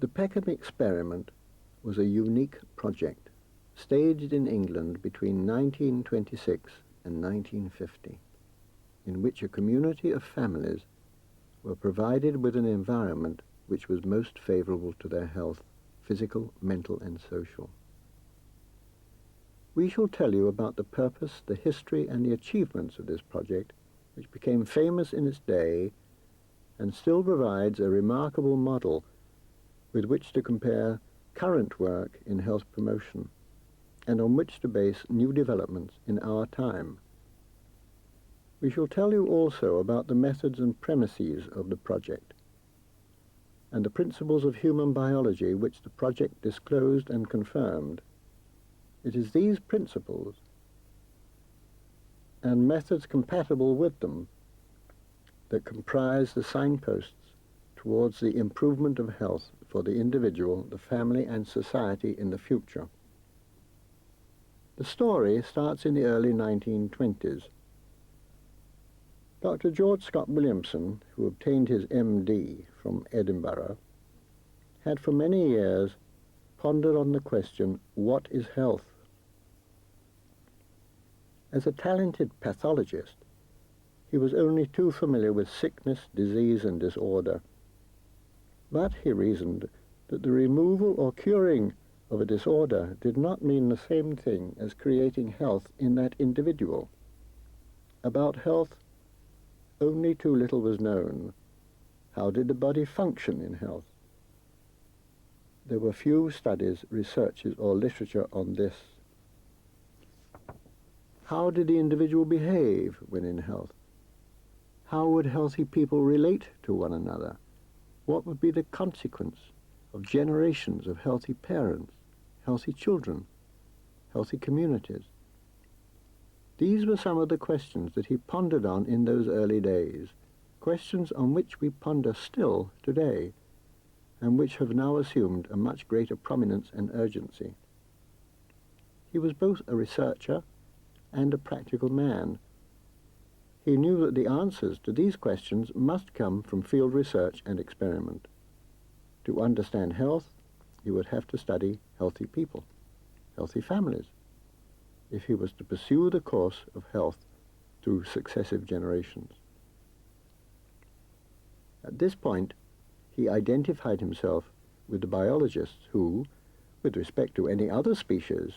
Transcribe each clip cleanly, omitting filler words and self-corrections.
Peckham Experiment was a unique project, staged in England between 1926 and 1950, in which a community of families were provided with an environment which was most favourable to their health, physical, mental and social. We shall tell you about the purpose, the history and the achievements of this project, which became famous in its day and still provides a remarkable model with which to compare current work in health promotion and on which to base new developments in our time. We shall tell you also about the methods and premises of the project and the principles of human biology which the project disclosed and confirmed. It is these principles and methods compatible with them that comprise the signposts towards the improvement of health for the individual, the family and society in the future. The story starts in the early 1920s. Dr. George Scott Williamson, who obtained his MD from Edinburgh, had for many years pondered on the question, what is health? As a talented pathologist, he was only too familiar with sickness, disease and disorder. But he reasoned that the removal or curing of a disorder did not mean the same thing as creating health in that individual. About health, only too little was known. How did the body function in health? There were few studies, researches or literature on this. How did the individual behave when in health? How would healthy people relate to one another? What would be the consequence of generations of healthy parents, healthy children, healthy communities? These were some of the questions that he pondered on in those early days, questions on which we ponder still today, and which have now assumed a much greater prominence and urgency. He was both a researcher and a practical man. He knew that the answers to these questions must come from field research and experiment. To understand health, he would have to study healthy people, healthy families, if he was to pursue the course of health through successive generations. At this point, he identified himself with the biologists who, with respect to any other species,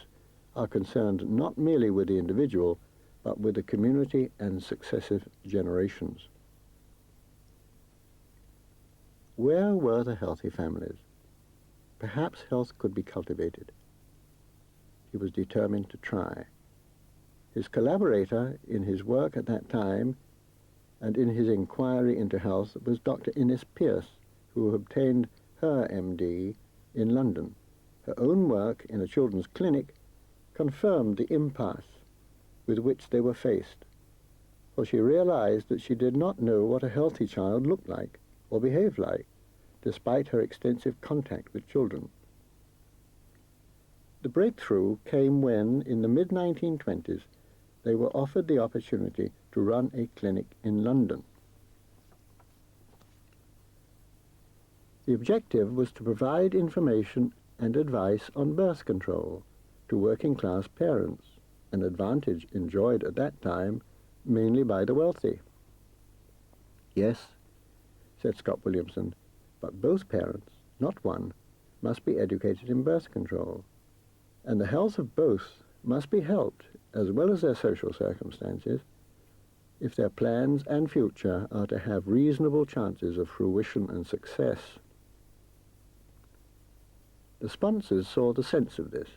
are concerned not merely with the individual, but with the community and successive generations. Where were the healthy families? Perhaps health could be cultivated. He was determined to try. His collaborator in his work at that time and in his inquiry into health was Dr. Pearse, who obtained her MD in London. Her own work in a children's clinic confirmed the impasse with which they were faced, for she realized that she did not know what a healthy child looked like or behaved like, despite her extensive contact with children. The breakthrough came when, in the mid-1920s, they were offered the opportunity to run a clinic in London. The objective was to provide information and advice on birth control to working-class parents, an advantage enjoyed at that time mainly by the wealthy. Yes, said Scott Williamson, but both parents, not one, must be educated in birth control, and the health of both must be helped, as well as their social circumstances, if their plans and future are to have reasonable chances of fruition and success. The sponsors saw the sense of this,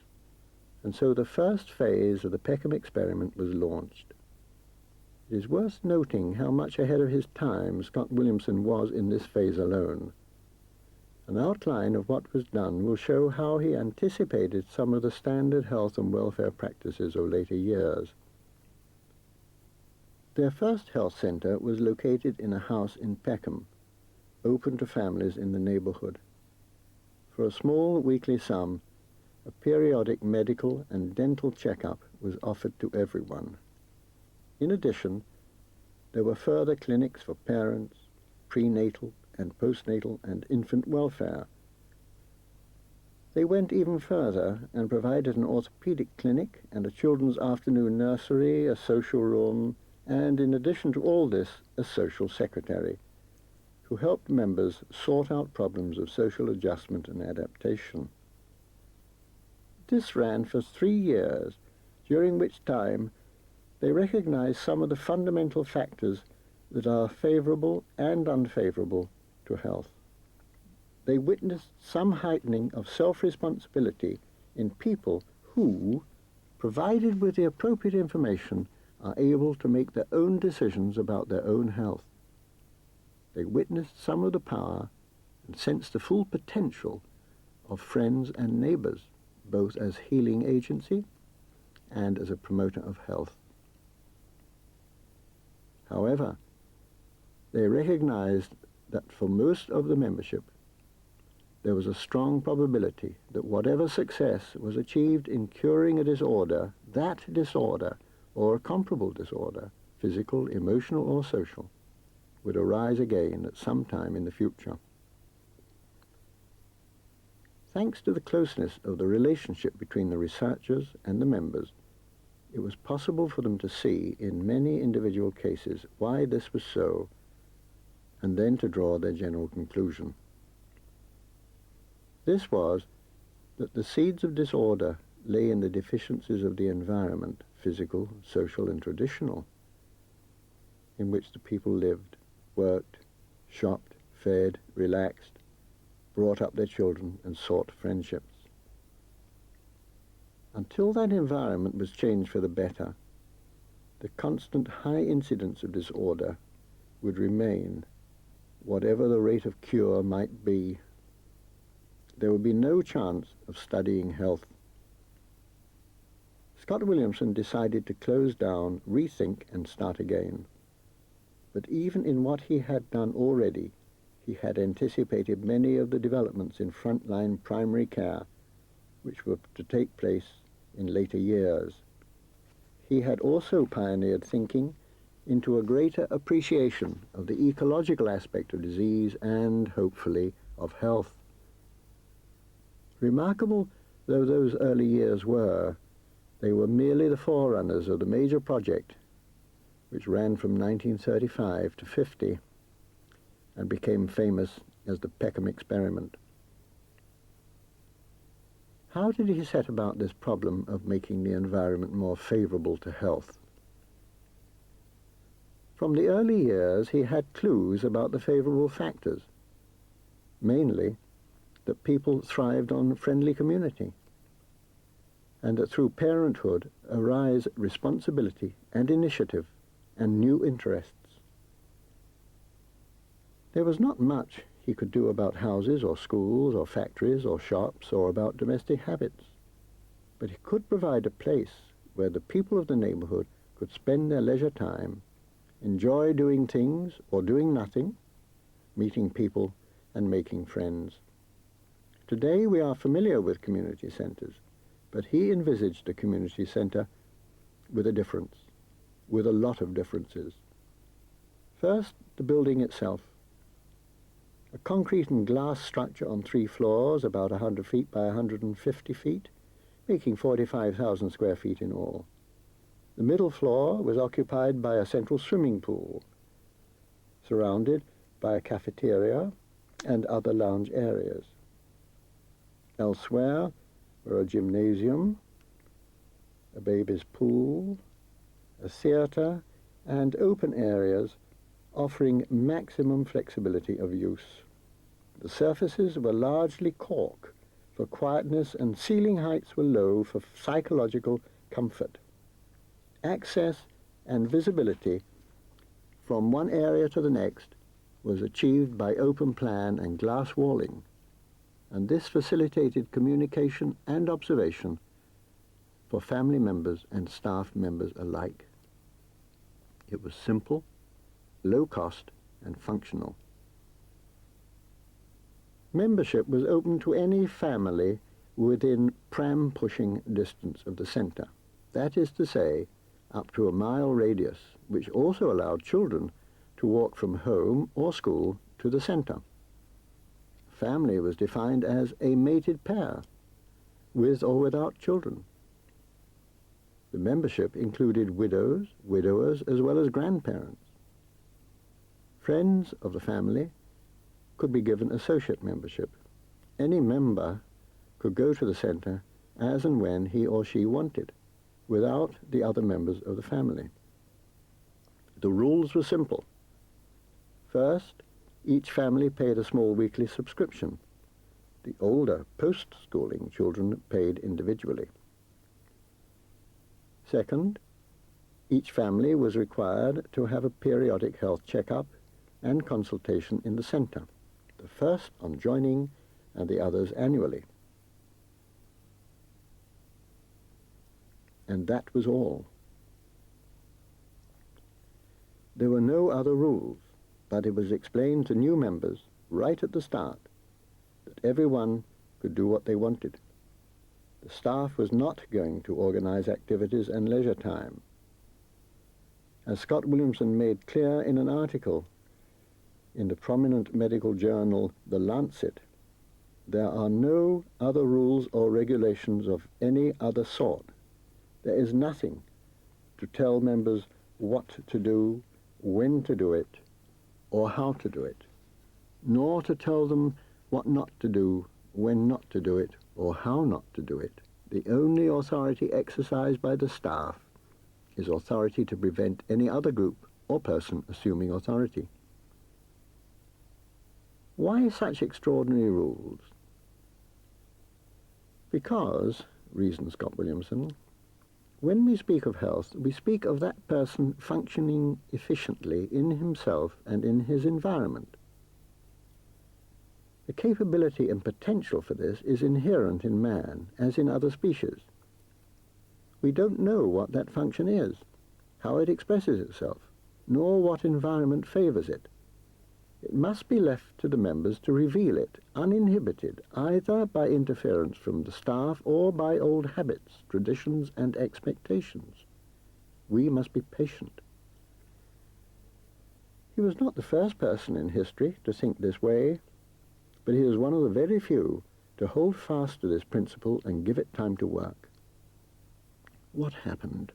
and so the first phase of the Peckham Experiment was launched. It is worth noting how much ahead of his time Scott Williamson was in this phase alone. An outline of what was done will show how he anticipated some of the standard health and welfare practices of later years. Their first health centre was located in a house in Peckham, open to families in the neighbourhood. For a small weekly sum, a periodic medical and dental checkup was offered to everyone. In addition, there were further clinics for parents, prenatal and postnatal and infant welfare, They went even further and provided an orthopedic clinic and a children's afternoon nursery, a social room, and in addition to all this, a social secretary, who helped members sort out problems of social adjustment and adaptation. This ran for 3 years, during which time they recognized some of the fundamental factors that are favorable and unfavorable to health. They witnessed some heightening of self-responsibility in people who, provided with the appropriate information, are able to make their own decisions about their own health. They witnessed some of the power and sensed the full potential of friends and neighbors, both as healing agency and as a promoter of health. However, they recognized that for most of the membership, there was a strong probability that whatever success was achieved in curing a disorder, that disorder, or a comparable disorder, physical, emotional, or social, would arise again at some time in the future. Thanks to the closeness of the relationship between the researchers and the members, it was possible for them to see in many individual cases why this was so, and then to draw their general conclusion. This was that the seeds of disorder lay in the deficiencies of the environment, physical, social, and traditional, in which the people lived, worked, shopped, fed, relaxed, brought up their children, and sought friendships. Until that environment was changed for the better, the constant high incidence of disorder would remain, whatever the rate of cure might be. There would be no chance of studying health. Scott Williamson decided to close down, rethink, and start again. But even in what he had done already, he had anticipated many of the developments in frontline primary care, which were to take place in later years. He had also pioneered thinking into a greater appreciation of the ecological aspect of disease and, hopefully, of health. Remarkable though those early years were, they were merely the forerunners of the major project, which ran from 1935 to 50 and became famous as the Peckham Experiment. How did he set about this problem of making the environment more favorable to health? From the early years, he had clues about the favorable factors, mainly that people thrived on friendly community, and that through parenthood arise responsibility and initiative and new interests. There was not much he could do about houses or schools or factories or shops or about domestic habits, but he could provide a place where the people of the neighborhood could spend their leisure time, enjoy doing things or doing nothing, meeting people and making friends. Today we are familiar with community centers, but he envisaged a community center with a difference, with a lot of differences. First, the building itself. A concrete and glass structure on 3 floors, about 100 feet by 150 feet, making 45,000 square feet in all. The middle floor was occupied by a central swimming pool, surrounded by a cafeteria and other lounge areas. Elsewhere were a gymnasium, a baby's pool, a theater, and open areas offering maximum flexibility of use. The surfaces were largely cork for quietness, and ceiling heights were low for psychological comfort. Access and visibility from one area to the next was achieved by open plan and glass walling, and this facilitated communication and observation for family members and staff members alike. It was simple, low cost, and functional. Membership was open to any family within pram-pushing distance of the center. That is to say, up to a mile radius, which also allowed children to walk from home or school to the center. Family was defined as a mated pair, with or without children. The membership included widows, widowers, as well as grandparents. Friends of the family could be given associate membership. Any member could go to the centre as and when he or she wanted, without the other members of the family. The rules were simple. First, each family paid a small weekly subscription. The older post-schooling children paid individually. Second, each family was required to have a periodic health checkup and consultation in the centre, the first on joining and the others annually. And that was all. There were no other rules, but it was explained to new members right at the start that everyone could do what they wanted. The staff was not going to organise activities and leisure time. As Scott Williamson made clear in an article in the prominent medical journal The Lancet, there are no other rules or regulations of any other sort. There is nothing to tell members what to do, when to do it, or how to do it, nor to tell them what not to do, when not to do it, or how not to do it. The only authority exercised by the staff is authority to prevent any other group or person assuming authority. Why such extraordinary rules? Because, reasons Scott Williamson, when we speak of health, we speak of that person functioning efficiently in himself and in his environment. The capability and potential for this is inherent in man, as in other species. We don't know what that function is, how it expresses itself, nor what environment favours it. It must be left to the members to reveal it, uninhibited, either by interference from the staff or by old habits, traditions, and expectations. We must be patient. He was not the first person in history to think this way, but he is one of the very few to hold fast to this principle and give it time to work. What happened?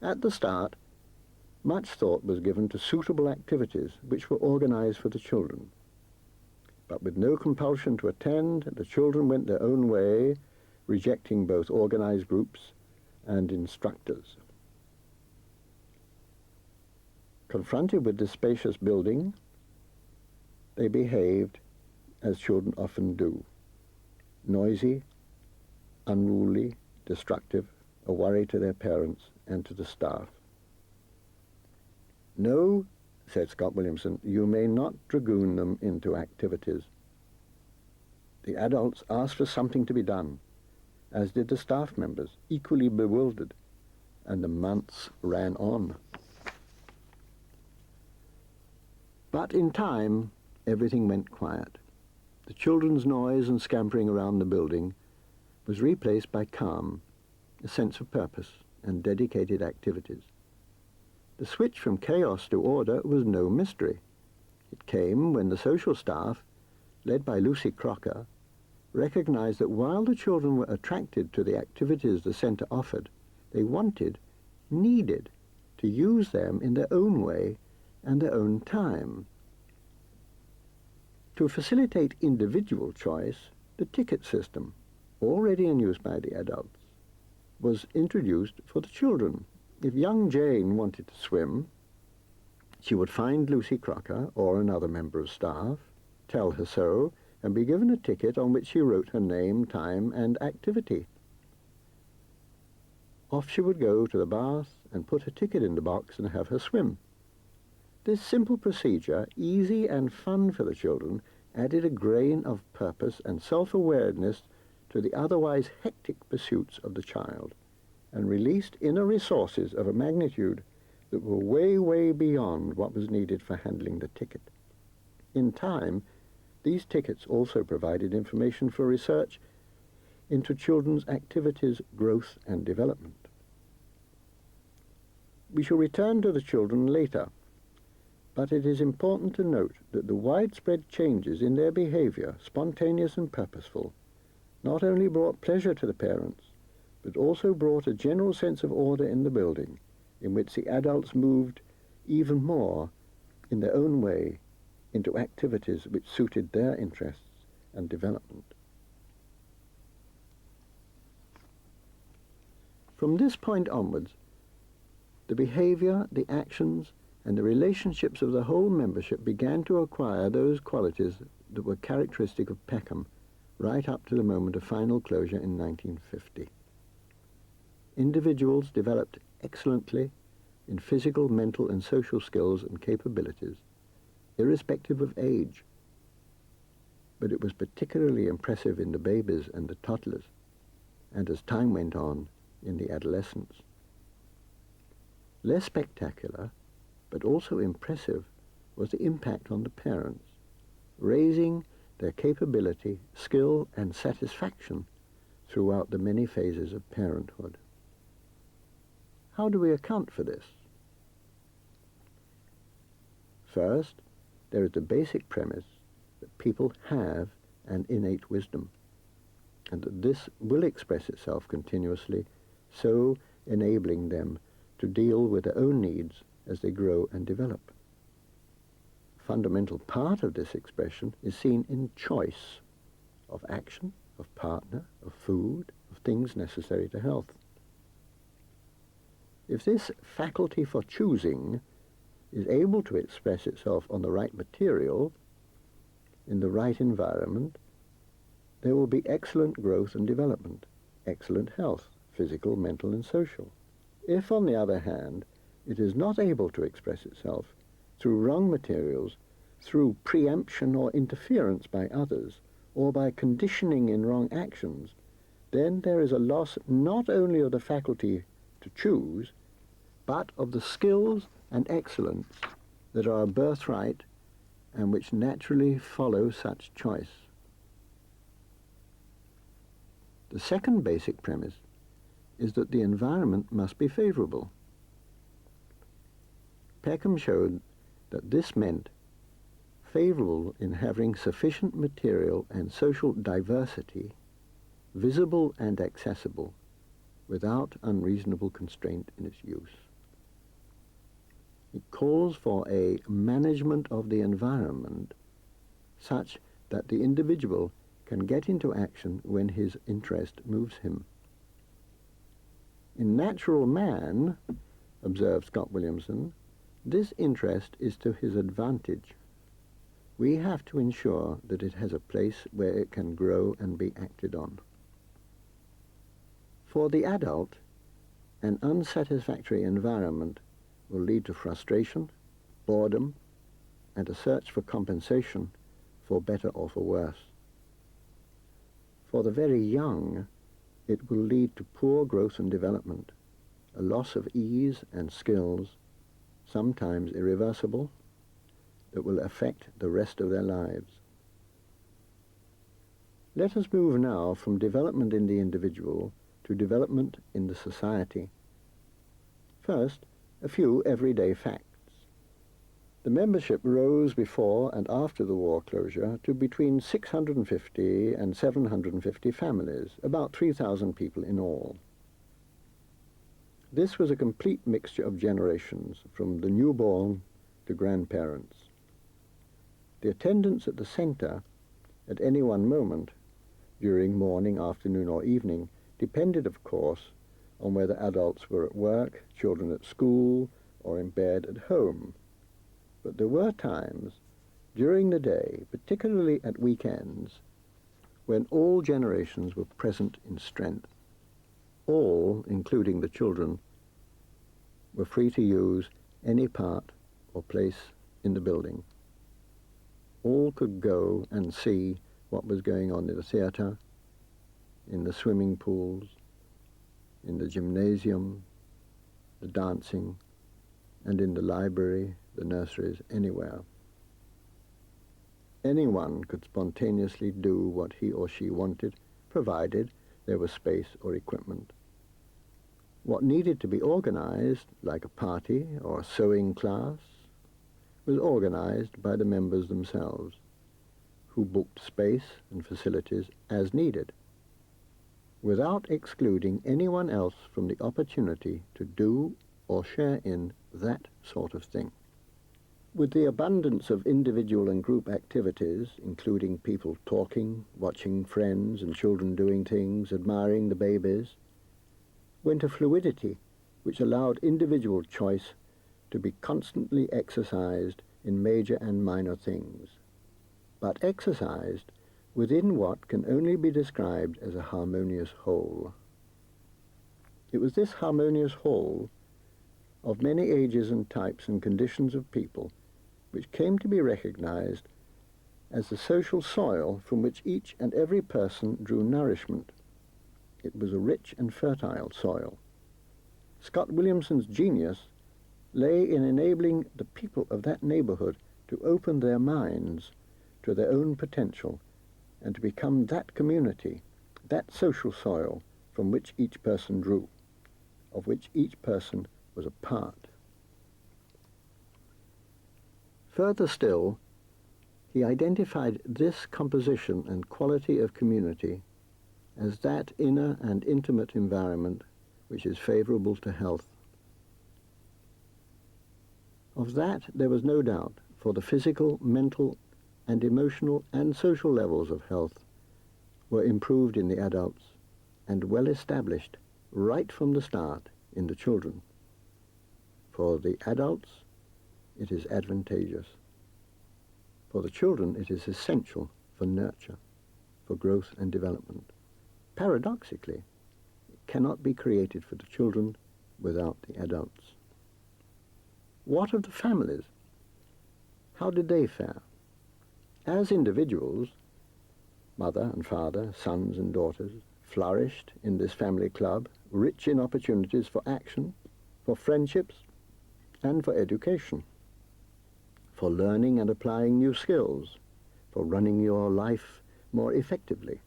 At the start, much thought was given to suitable activities which were organised for the children. But with no compulsion to attend, the children went their own way, rejecting both organised groups and instructors. Confronted with this spacious building, they behaved as children often do: noisy, unruly, destructive, a worry to their parents and to the staff. No, said Scott Williamson, you may not dragoon them into activities. The adults asked for something to be done, as did the staff members, equally bewildered, and the months ran on. But in time, everything went quiet. The children's noise and scampering around the building was replaced by calm, a sense of purpose, and dedicated activities. The switch from chaos to order was no mystery. It came when the social staff, led by Lucy Crocker, recognized that while the children were attracted to the activities the centre offered, they wanted, needed, to use them in their own way and their own time. To facilitate individual choice, the ticket system, already in use by the adults, was introduced for the children. If young Jane wanted to swim, she would find Lucy Crocker or another member of staff, tell her so, and be given a ticket on which she wrote her name, time, and activity. Off she would go to the bath and put her ticket in the box and have her swim. This simple procedure, easy and fun for the children, added a grain of purpose and self-awareness to the otherwise hectic pursuits of the child, and released inner resources of a magnitude that were way, way beyond what was needed for handling the ticket. In time, these tickets also provided information for research into children's activities, growth, and development. We shall return to the children later, but it is important to note that the widespread changes in their behavior, spontaneous and purposeful, not only brought pleasure to the parents, but also brought a general sense of order in the building, in which the adults moved even more in their own way into activities which suited their interests and development. From this point onwards, the behavior, the actions, and the relationships of the whole membership began to acquire those qualities that were characteristic of Peckham right up to the moment of final closure in 1950. Individuals developed excellently in physical, mental, and social skills and capabilities, irrespective of age. But it was particularly impressive in the babies and the toddlers, and as time went on, in the adolescents. Less spectacular, but also impressive, was the impact on the parents, raising their capability, skill, and satisfaction throughout the many phases of parenthood. How do we account for this? First, there is the basic premise that people have an innate wisdom, and that this will express itself continuously, so enabling them to deal with their own needs as they grow and develop. A fundamental part of this expression is seen in choice of action, of partner, of food, of things necessary to health. If this faculty for choosing is able to express itself on the right material, in the right environment, there will be excellent growth and development, excellent health, physical, mental, and social. If, on the other hand, it is not able to express itself through wrong materials, through preemption or interference by others, or by conditioning in wrong actions, then there is a loss not only of the faculty to choose, but of the skills and excellence that are a birthright and which naturally follow such choice. The second basic premise is that the environment must be favorable. Peckham showed that this meant favorable in having sufficient material and social diversity, visible and accessible, without unreasonable constraint in its use. It calls for a management of the environment such that the individual can get into action when his interest moves him. In natural man, observed Scott Williamson, this interest is to his advantage. We have to ensure that it has a place where it can grow and be acted on. For the adult, an unsatisfactory environment will lead to frustration, boredom, and a search for compensation, for better or for worse. For the very young, it will lead to poor growth and development, a loss of ease and skills, sometimes irreversible, that will affect the rest of their lives. Let us move now from development in the individual to development in the society. First, a few everyday facts. The membership rose before and after the war closure to between 650 and 750 families, about 3,000 people in all. This was a complete mixture of generations, from the newborn to grandparents. The attendance at the centre at any one moment, during morning, afternoon or evening, depended, of course, on whether adults were at work, children at school, or in bed at home. But there were times during the day, particularly at weekends, when all generations were present in strength. All, including the children, were free to use any part or place in the building. All could go and see what was going on in the theatre, in the swimming pools, in the gymnasium, the dancing, and in the library, the nurseries, anywhere. Anyone could spontaneously do what he or she wanted, provided there was space or equipment. What needed to be organized, like a party or a sewing class, was organized by the members themselves, who booked space and facilities as needed. without excluding anyone else from the opportunity to do or share in that sort of thing. With the abundance of individual and group activities, including people talking, watching friends and children doing things, admiring the babies, went a fluidity which allowed individual choice to be constantly exercised in major and minor things, but exercised within what can only be described as a harmonious whole. It was this harmonious whole of many ages and types and conditions of people which came to be recognized as the social soil from which each and every person drew nourishment. It was a rich and fertile soil. Scott Williamson's genius lay in enabling the people of that neighborhood to open their minds to their own potential and to become that community, that social soil from which each person drew, of which each person was a part. Further still, he identified this composition and quality of community as that inner and intimate environment which is favorable to health. Of that there was no doubt, for the physical, mental, and emotional and social levels of health were improved in the adults and well established right from the start in the children. For the adults, it is advantageous. For the children, it is essential for nurture, for growth and development. Paradoxically, it cannot be created for the children without the adults. What of the families? How did they fare? As individuals, mother and father, sons and daughters, flourished in this family club, rich in opportunities for action, for friendships, and for education, for learning and applying new skills, for running your life more effectively,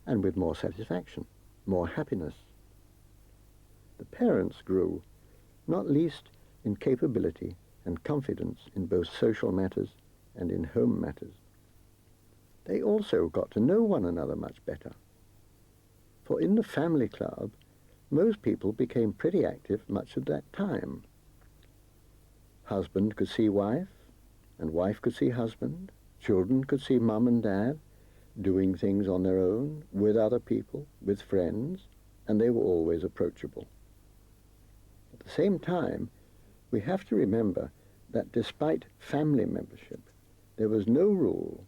and with more satisfaction, more happiness. The parents grew, not least in capability and confidence in both social matters and in home matters. They also got to know one another much better. For in the family club, most people became pretty active much of that time. Husband could see wife, and wife could see husband. Children could see mum and dad doing things on their own, with other people, with friends, and they were always approachable. At the same time, we have to remember that despite family membership, there was no rule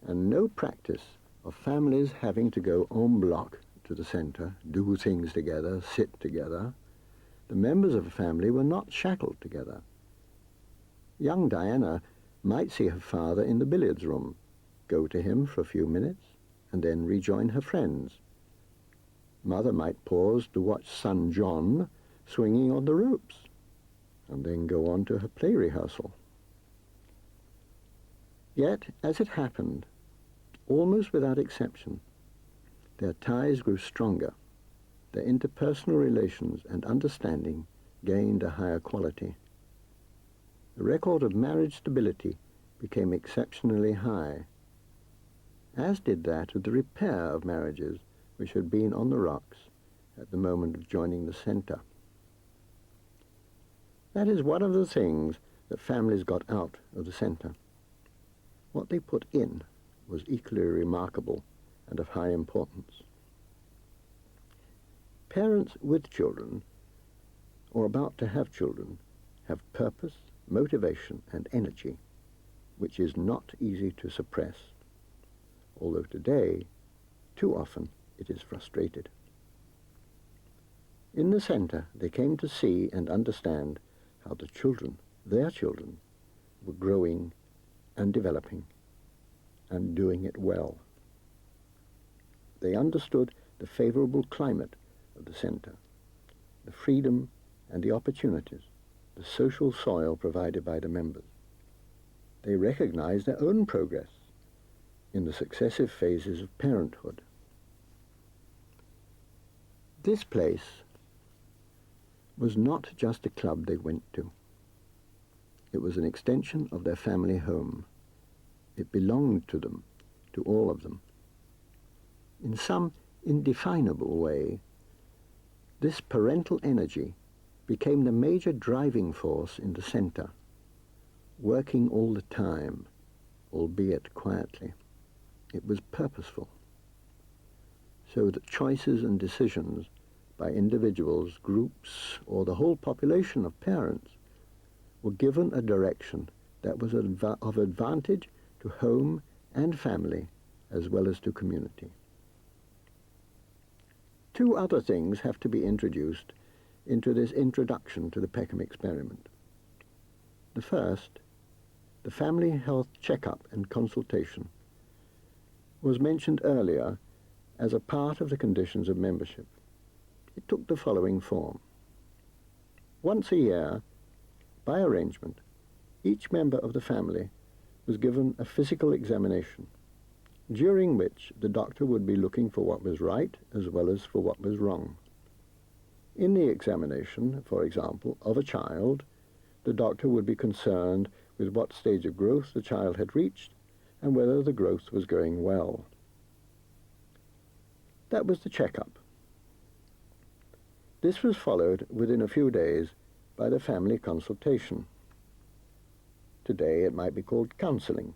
and no practice of families having to go en bloc to the centre, do things together, sit together. The members of a family were not shackled together. Young Diana might see her father in the billiards room, go to him for a few minutes, and then rejoin her friends. Mother might pause to watch son John swinging on the ropes, and then go on to her play rehearsal. Yet, as it happened, almost without exception, their ties grew stronger, their interpersonal relations and understanding gained a higher quality. The record of marriage stability became exceptionally high, as did that of the repair of marriages which had been on the rocks at the moment of joining the centre. That is one of the things that families got out of the centre. What they put in was equally remarkable and of high importance. Parents with children, or about to have children, have purpose, motivation, and energy, which is not easy to suppress, although today, too often, it is frustrated. In the centre, they came to see and understand how the children, their children, were growing and developing and doing it well. They understood the favorable climate of the centre, the freedom and the opportunities, the social soil provided by the members. They recognized their own progress in the successive phases of parenthood. This place was not just a club they went to. It was an extension of their family home. It belonged to them, to all of them. In some indefinable way, this parental energy became the major driving force in the centre, working all the time, albeit quietly. It was purposeful, so that choices and decisions by individuals, groups, or the whole population of parents were given a direction that was of advantage to home and family as well as to community. Two other things have to be introduced into this introduction to the Peckham Experiment. The first, the family health checkup and consultation, was mentioned earlier as a part of the conditions of membership. It took the following form. Once a year, by arrangement, each member of the family was given a physical examination, during which the doctor would be looking for what was right as well as for what was wrong. In the examination, for example, of a child, the doctor would be concerned with what stage of growth the child had reached and whether the growth was going well. That was the checkup. This was followed within a few days by the family consultation. Today it might be called counselling,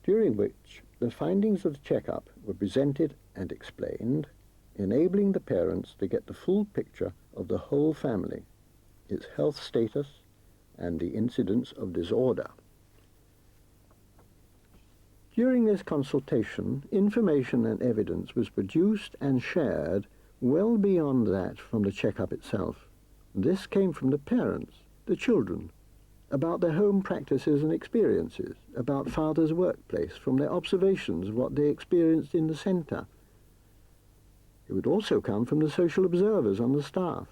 during which the findings of the checkup were presented and explained, enabling the parents to get the full picture of the whole family, its health status, and the incidence of disorder. During this consultation, information and evidence was produced and shared well beyond that from the checkup itself. This came from the parents, the children, about their home practices and experiences, about father's workplace, from their observations of what they experienced in the centre. It would also come from the social observers on the staff.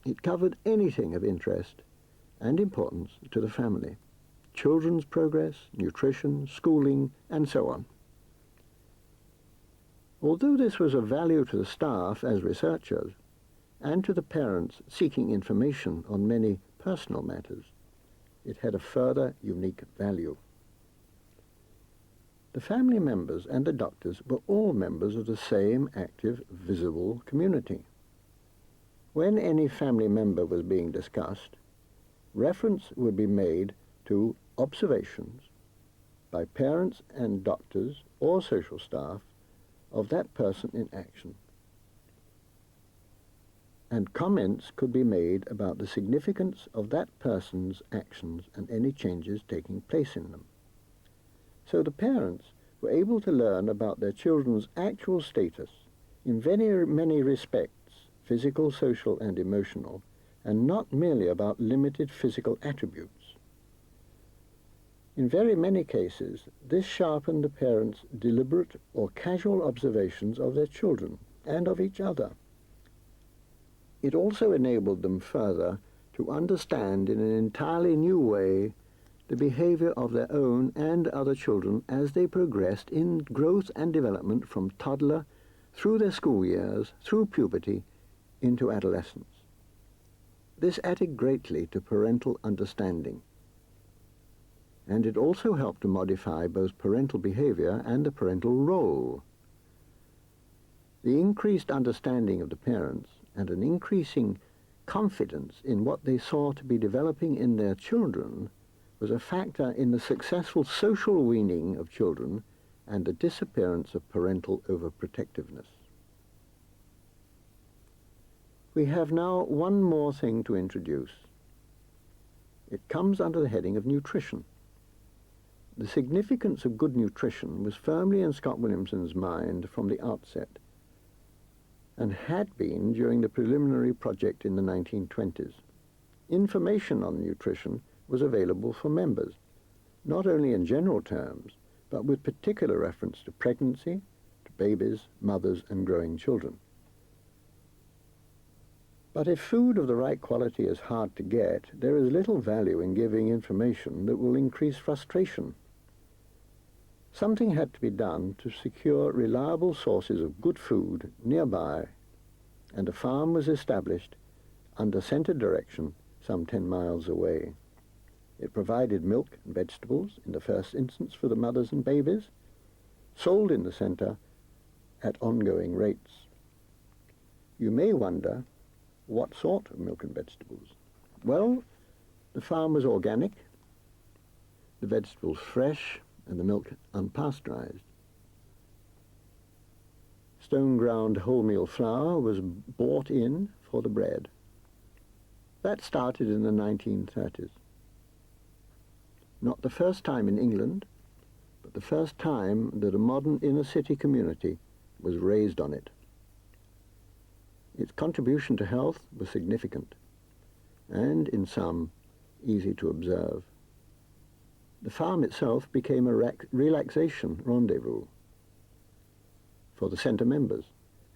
It covered anything of interest and importance to the family: children's progress, nutrition, schooling, and so on. Although this was of value to the staff as researchers, and to the parents seeking information on many personal matters, it had a further unique value. The family members and the doctors were all members of the same active, visible community. When any family member was being discussed, reference would be made to observations by parents and doctors or social staff of that person in action, and comments could be made about the significance of that person's actions and any changes taking place in them. So the parents were able to learn about their children's actual status in many respects, physical, social, and emotional, and not merely about limited physical attributes. In very many cases, this sharpened the parents' deliberate or casual observations of their children and of each other. It also enabled them further to understand in an entirely new way the behavior of their own and other children as they progressed in growth and development from toddler through their school years, through puberty, into adolescence. This added greatly to parental understanding, and it also helped to modify both parental behavior and the parental role. The increased understanding of the parents and an increasing confidence in what they saw to be developing in their children was a factor in the successful social weaning of children and the disappearance of parental overprotectiveness. We have now one more thing to introduce. It comes under the heading of nutrition. The significance of good nutrition was firmly in Scott Williamson's mind from the outset, and had been during the preliminary project in the 1920s. Information on nutrition was available for members, not only in general terms, but with particular reference to pregnancy, to babies, mothers, and growing children. But if food of the right quality is hard to get, there is little value in giving information that will increase frustration. Something had to be done to secure reliable sources of good food nearby, and a farm was established under centre direction some 10 miles away. It provided milk and vegetables in the first instance for the mothers and babies, sold in the centre, at ongoing rates. You may wonder, what sort of milk and vegetables? Well, the farm was organic, the vegetables fresh, and the milk unpasteurized. Stone-ground wholemeal flour was bought in for the bread. That started in the 1930s. Not the first time in England, but the first time that a modern inner-city community was raised on it. Its contribution to health was significant, and in some, easy to observe. The farm itself became a relaxation rendezvous for the centre members,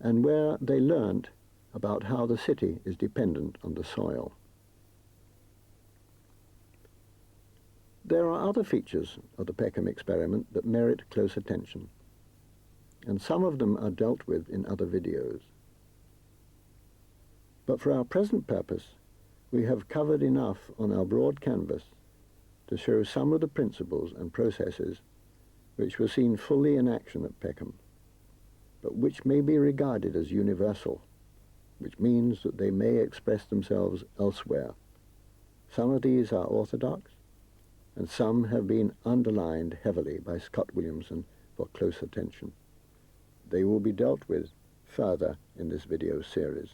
and where they learnt about how the city is dependent on the soil. There are other features of the Peckham experiment that merit close attention, and some of them are dealt with in other videos. But for our present purpose, we have covered enough on our broad canvas to show some of the principles and processes which were seen fully in action at Peckham, but which may be regarded as universal, which means that they may express themselves elsewhere. Some of these are orthodox, and some have been underlined heavily by Scott Williamson for close attention. They will be dealt with further in this video series.